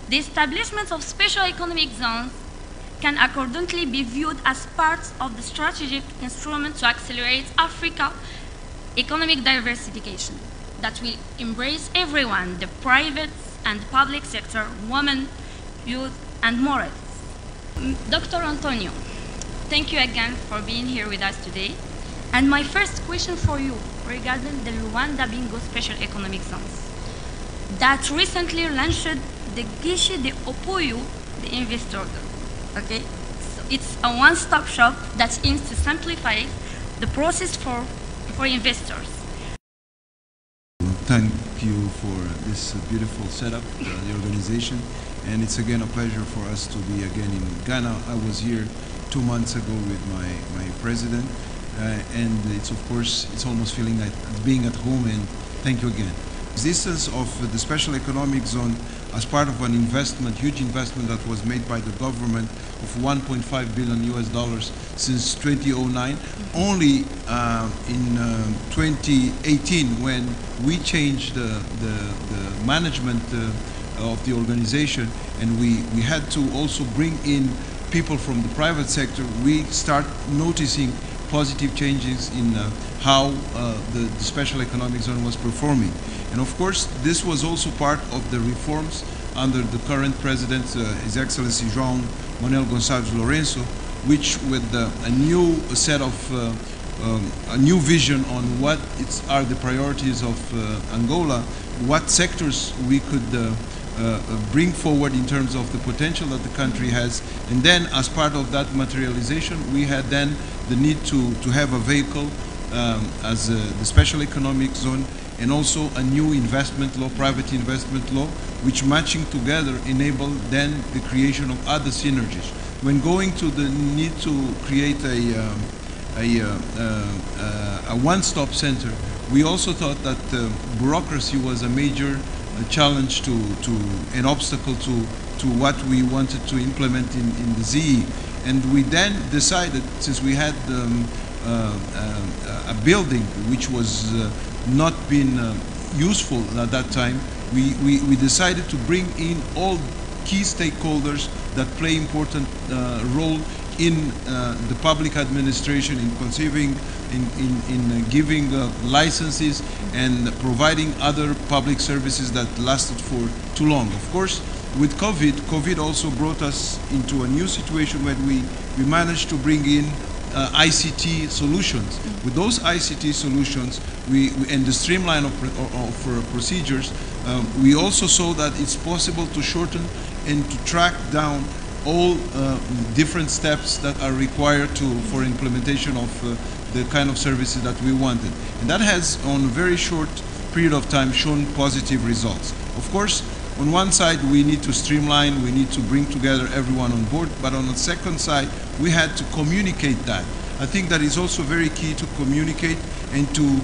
The establishment of special economic zones can accordingly be viewed as part of the strategic instrument to accelerate Africa's economic diversification that will embrace everyone, the private and public sector, women, youth, and more. Dr. António, thank you again for being here with us today. And my first question for you regarding the Luanda-Bingo Special Economic Zones that recently launched the Guichet de Apoio de Investidor. Okay, so it's a one-stop shop that aims to simplify the process for investors. Thank you for this beautiful setup, the organization, and it's again a pleasure for us to be again in Ghana. I was here 2 months ago with my president, and it's of course, it's almost feeling like being at home, and thank you again. The existence of the special economic zone as part of an investment, huge investment that was made by the government of $1.5 billion since 2009. Only in 2018, when we changed the management of the organization, and we had to also bring in people from the private sector, we start noticing positive changes in how the special economic zone was performing. And of course, this was also part of the reforms under the current president, His Excellency João Manuel Gonçalves Lourenço, which with a new set of, a new vision on what are the priorities of Angola, what sectors we could bring forward in terms of the potential that the country has. And then as part of that materialization, we had then the need to have a vehicle as the special economic zone, and also a new investment law, private investment law, which matching together enable then the creation of other synergies. When going to the need to create a one-stop center, we also thought that bureaucracy was a major challenge to an obstacle to what we wanted to implement in the ZE. And we then decided, since we had a building which was not been useful at that time, we decided to bring in all key stakeholders that play important role in the public administration, in conceiving, in giving licenses and providing other public services that lasted for too long. Of course, with COVID also brought us into a new situation where we managed to bring in ICT solutions. With those ICT solutions, and the streamline of procedures, we also saw that it's possible to shorten and to track down all different steps that are required for implementation of the kind of services that we wanted. And that has, on a very short period of time, shown positive results. Of course, on one side, we need to streamline, we need to bring together everyone on board, but on the second side, we had to communicate that. I think that is also very key to communicate and to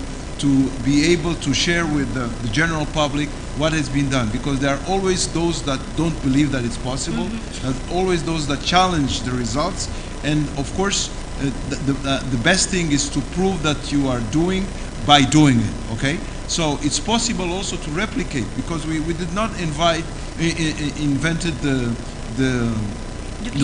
be able to share with the general public what has been done, because there are always those that don't believe that it's possible, there are always those that challenge the results, and of course, the best thing is to prove that you are doing by doing it, okay? So it's possible also to replicate, because we did not invented the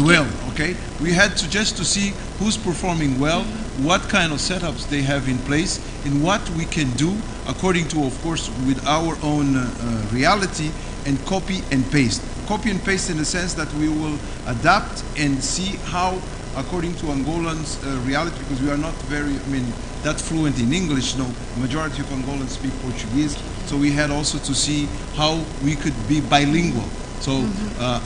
wheel, okay? We had to just to see who's performing well, what kind of setups they have in place, and what we can do according to, of course, with our own reality, and copy and paste. Copy and paste in the sense that we will adapt and see how, according to Angolans' reality, because we are not very, that fluent in English. No, majority of Angolans speak Portuguese, so we had also to see how we could be bilingual. So,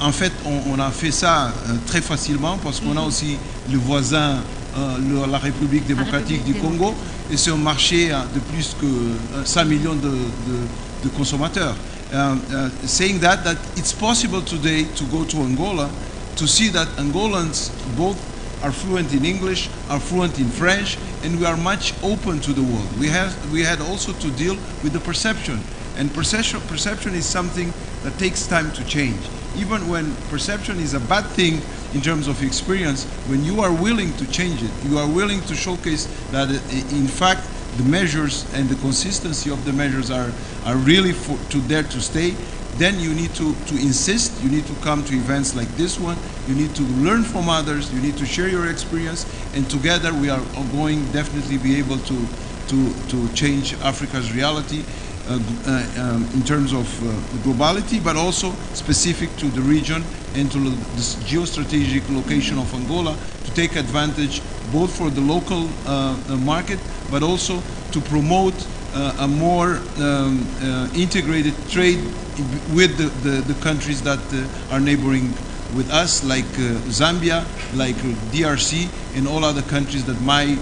en fait, on a fait ça très facilement parce qu'on a aussi le voisin, la République démocratique du Congo, et c'est un marché de plus que 5 millions de consommateurs. Saying that it's possible today to go to Angola to see that Angolans both are fluent in English, are fluent in French, and we are much open to the world. We had also to deal with the perception. And perception is something that takes time to change. Even when perception is a bad thing in terms of experience, when you are willing to change it, you are willing to showcase that in fact the measures and the consistency of the measures are really there to stay, then you need to insist, you need to come to events like this one, you need to learn from others, you need to share your experience, and together we are going definitely be able to change Africa's reality in terms of globality, but also specific to the region and to the geostrategic location of Angola, to take advantage both for the local market, but also to promote a more integrated trade with the countries that are neighboring with us, like Zambia, like DRC, and all other countries that might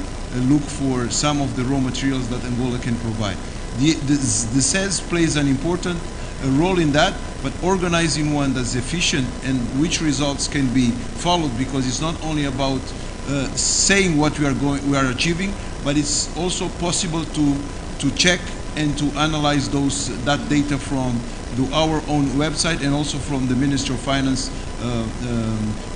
look for some of the raw materials that Angola can provide. The CES plays an important role in that, but organizing one that's efficient and which results can be followed, because it's not only about saying what we are achieving, but it's also possible to check and to analyze that data from our own website and also from the Ministry of Finance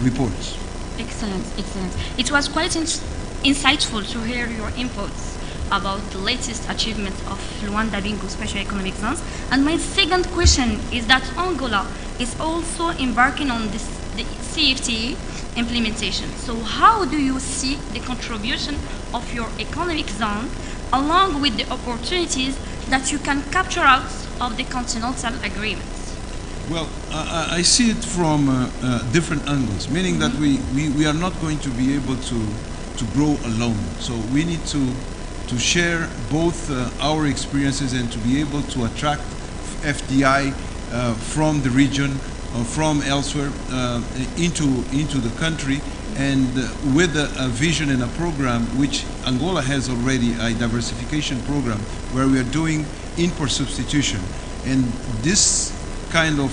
reports. Excellent, excellent. It was quite insightful to hear your inputs about the latest achievements of Luanda Bingu Special Economic Zones. And my second question is that Angola is also embarking on the CFTA implementation. So how do you see the contribution of your economic zone along with the opportunities that you can capture out of the continental agreements? Well, I see it from different angles, meaning that we are not going to be able to grow alone. So we need to share both our experiences and to be able to attract FDI from the region, from elsewhere into the country, and with a vision and a program which Angola has already, a diversification program where we are doing import substitution. And this kind of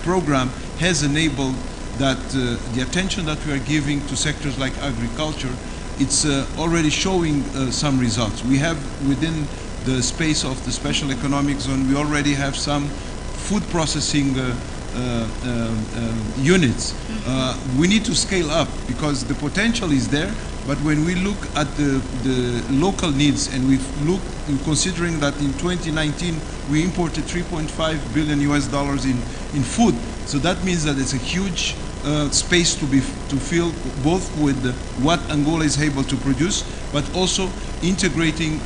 program has enabled that the attention that we are giving to sectors like agriculture, it's already showing some results. We have, within the space of the Special Economic Zone, we already have some food processing units. We need to scale up because the potential is there, but when we look at the local needs, and considering that in 2019 we imported $3.5 billion in food, so that means that it's a huge space to fill, both with what Angola is able to produce, but also integrating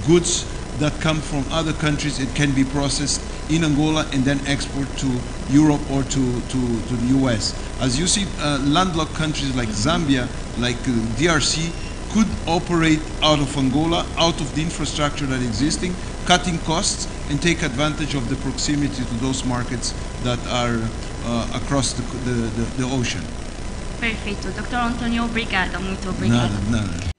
goods that come from other countries. It can be processed in Angola and then export to Europe or to the US. As you see, landlocked countries like Zambia, like DRC, could operate out of Angola, out of the infrastructure that is existing, cutting costs and take advantage of the proximity to those markets that are across the ocean. Perfeito. Dr. António, obrigada, muito obrigada. Nada.